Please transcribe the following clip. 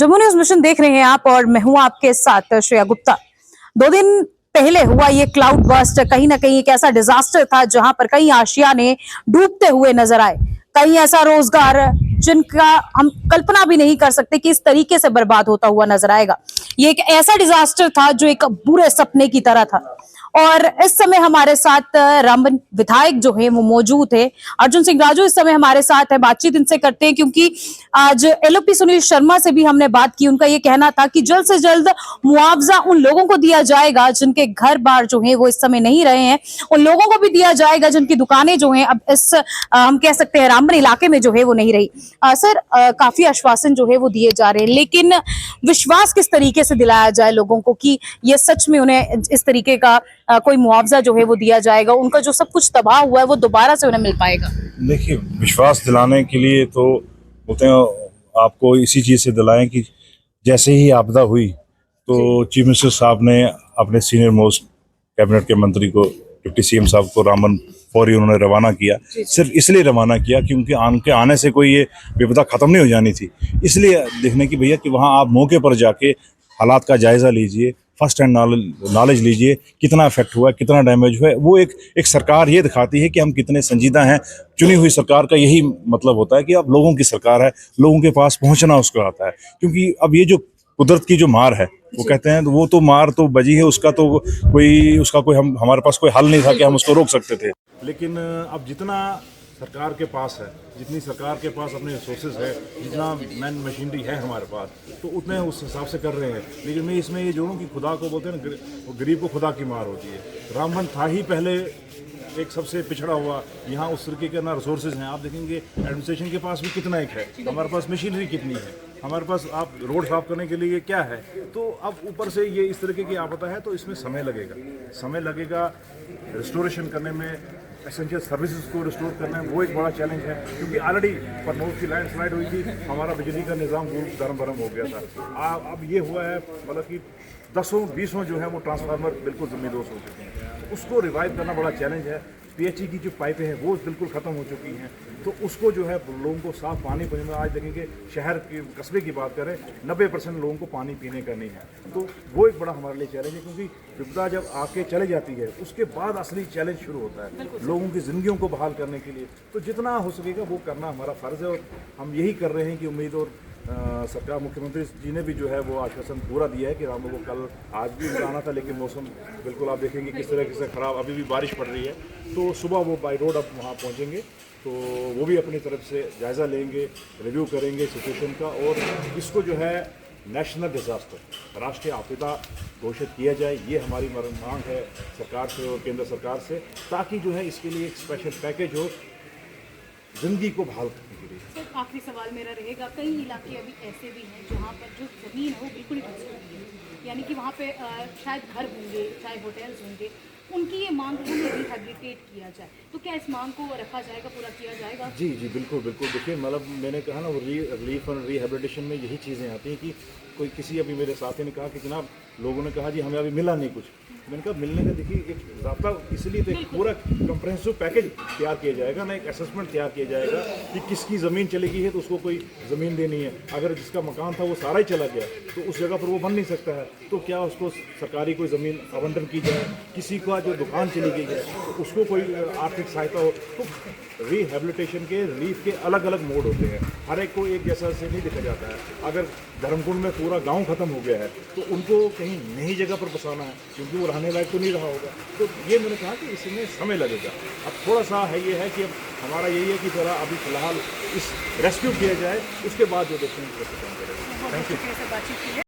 Jammu news mission देख रहे हैं आप और मैं हूं आपके साथ श्रेया गुप्ता। 2 दिन पहले हुआ ये क्लाउड बर्स्ट कहीं ना कहीं एक ऐसा डिजास्टर था जहां पर कई आशियाने डूबते हुए नजर आए। कहीं ऐसा रोजगार जिनका हम कल्पना भी नहीं कर सकते कि इस तरीके से बर्बाद होता हुआ नजर आएगा। ये एक ऐसा डिजास्टर था जो एक बुरे सपने की तरह था। और इस समय हमारे साथ रामबन विधायक जो है वो मौजूद है। अर्जुन सिंह राजू इस समय हमारे साथ है। बातचीत इनसे करते हैं क्योंकि आज एलओपी सुनील शर्मा से भी हमने बात की। उनका ये कहना था कि जल्द से जल्द मुआवजा उन लोगों को दिया जाएगा जिनके घर बार जो है वो इस समय नहीं रहे हैं। उन लोगों को भी दिया जाएगा जिनकी दुकानें जो हैं अब इस हम कह सकते हैं रामबन इलाके में जो है वो नहीं रही। सर, काफी आश्वासन जो है वो दिए जा रहे हैं, लेकिन विश्वास किस तरीके से दिलाया जाए लोगों को कि ये सच में उन्हें इस तरीके का कोई मुआवजा जो है वो दिया जाएगा, उनका जो सब कुछ तबाह हुआ है वो दोबारा से उन्हें मिल पाएगा? देखिए, विश्वास दिलाने के लिए तो बोलते हैं आपको इसी चीज़ से दिलाएं कि जैसे ही आपदा हुई तो चीफ मिनिस्टर साहब ने अपने सीनियर मोस्ट कैबिनेट के मंत्री को, डिप्टी सीएम साहब को रामबन फौरी उन्होंने रवाना किया। सिर्फ इसलिए रवाना किया क्योंकि उनके आने से कोई ये विपदा खत्म नहीं हो जानी थी। इसलिए देखने की भैया कि वहाँ आप मौके पर जाके हालात का जायज़ा लीजिए, फर्स्ट हैंड नॉलेज लीजिए, कितना इफेक्ट हुआ है, कितना डैमेज हुआ है। वो एक सरकार ये दिखाती है कि हम कितने संजीदा हैं। चुनी हुई सरकार का यही मतलब होता है कि अब लोगों की सरकार है, लोगों के पास पहुंचना उसको आता है। क्योंकि अब ये जो कुदरत की जो मार है, वो कहते हैं, तो वो तो मार तो बजी है, उसका कोई हमारे पास कोई हल नहीं था कि हम उसको रोक सकते थे। लेकिन अब जितना सरकार के पास है, जितनी सरकार के पास अपने रिसोर्सेज है, जितना मैन मशीनरी है हमारे पास, तो उतने उस हिसाब से कर रहे हैं। लेकिन मैं इसमें ये जोड़ूँ कि खुदा को बोलते हैं ना, गरीब को खुदा की मार होती है। रामबन था ही पहले एक सबसे पिछड़ा हुआ, यहाँ उस तरीके के ना रिसोर्सेज हैं। आप देखेंगे एडमिनिस्ट्रेशन के पास भी कितना एक है, हमारे पास मशीनरी कितनी है, हमारे पास आप रोड साफ करने के लिए क्या है। तो अब ऊपर से ये इस तरीके की आपदा है, तो इसमें समय लगेगा रिस्टोरेशन करने में, एसेंशियल सर्विसेज को रिस्टोर करना है। वो एक बड़ा चैलेंज है क्योंकि ऑलरेडी परनौर की लैंडस्लाइड हुई थी, हमारा बिजली का निज़ाम धर्म भरम हो गया था। अब ये हुआ है मतलब कि 10-20 जो है वो ट्रांसफार्मर बिल्कुल ज़मींदोज़ हो चुके हैं। उसको रिवाइव करना बड़ा चैलेंज है। पीएचई की जो पाइपें हैं वो बिल्कुल ख़त्म हो चुकी हैं, तो उसको जो है लोगों को साफ़ पानी पीने में, आज देखेंगे शहर के कस्बे की बात करें, 90% लोगों को पानी पीने का नहीं है। तो वो एक बड़ा हमारे लिए चैलेंज है, क्योंकि विपदा जब आके चले जाती है उसके बाद असली चैलेंज शुरू होता है लोगों की ज़िंदगियों को बहाल करने के लिए। तो जितना हो सकेगा वो करना हमारा फ़र्ज़ है, और हम यही कर रहे हैं कि उम्मीद और सरकार, मुख्यमंत्री जी ने भी जो है वो आश्वासन पूरा दिया है कि रामबन को कल आज भी आना था, लेकिन मौसम बिल्कुल आप देखेंगे किस तरह से ख़राब, अभी भी बारिश पड़ रही है, तो सुबह वो बाई रोड अब वहाँ पहुँचेंगे। तो वो भी अपनी तरफ से जायज़ा लेंगे, रिव्यू करेंगे सिचुएशन का, और इसको जो है नेशनल डिज़ास्टर, राष्ट्रीय आपदा घोषित किया जाए। ये हमारी मांग है सरकार से और केंद्र सरकार से, ताकि जो है इसके लिए एक स्पेशल पैकेज हो ज़िंदगी को बहाल करने के लिए। सर, आखिरी सवाल मेरा रहेगा, कई इलाके अभी ऐसे भी हैं जहाँ पर जो ज़मीन है वो बिल्कुल ही धंसी हुई है, यानी कि वहाँ पे शायद घर होंगे, चाहे होटल्स होंगे, उनकी ये मांग को रिहैबिलिटेट किया जाए, तो क्या इस मांग को रखा जाएगा, पूरा किया जाएगा? जी बिल्कुल। देखिए, मतलब मैंने कहा ना, वो रिलीफ और रिहैबिलिटेशन में यही चीज़ें आती हैं कि कोई किसी, अभी मेरे साथी ने कहा कि जनाब लोगों ने कहा जी हमें अभी मिला नहीं कुछ। मैंने कहा मिलने का देखिए एक ज़ाब्ता, इसलिए तो एक पूरा कंप्रेहेंसिव पैकेज तैयार किया जाएगा ना, एक असेसमेंट तैयार किया जाएगा कि किसकी ज़मीन चली गई है तो उसको कोई ज़मीन देनी है। अगर जिसका मकान था वो सारा ही चला गया तो उस जगह पर वो बन नहीं सकता है, तो क्या उसको सरकारी कोई ज़मीन आवंटन की जाए। किसी का जो दुकान चली गई है तो उसको कोई आर्थिक सहायता हो। तो रिहैबिलिटेशन के, रिलीफ के अलग अलग मोड होते हैं, हर एक को एक जैसा से नहीं देखा जाता है। अगर धर्मकुंड में पूरा गांव ख़त्म हो गया है तो उनको कहीं नई जगह पर बसाना है, क्योंकि वो रहने लायक तो नहीं रहा होगा। तो ये मैंने कहा कि इसमें समय लगेगा। अब थोड़ा सा है, ये है कि अब हमारा यही है कि थोड़ा अभी फ़िलहाल इस रेस्क्यू किया जाए, उसके बाद जो देखते हैं कैसे काम करेगा। Thank you.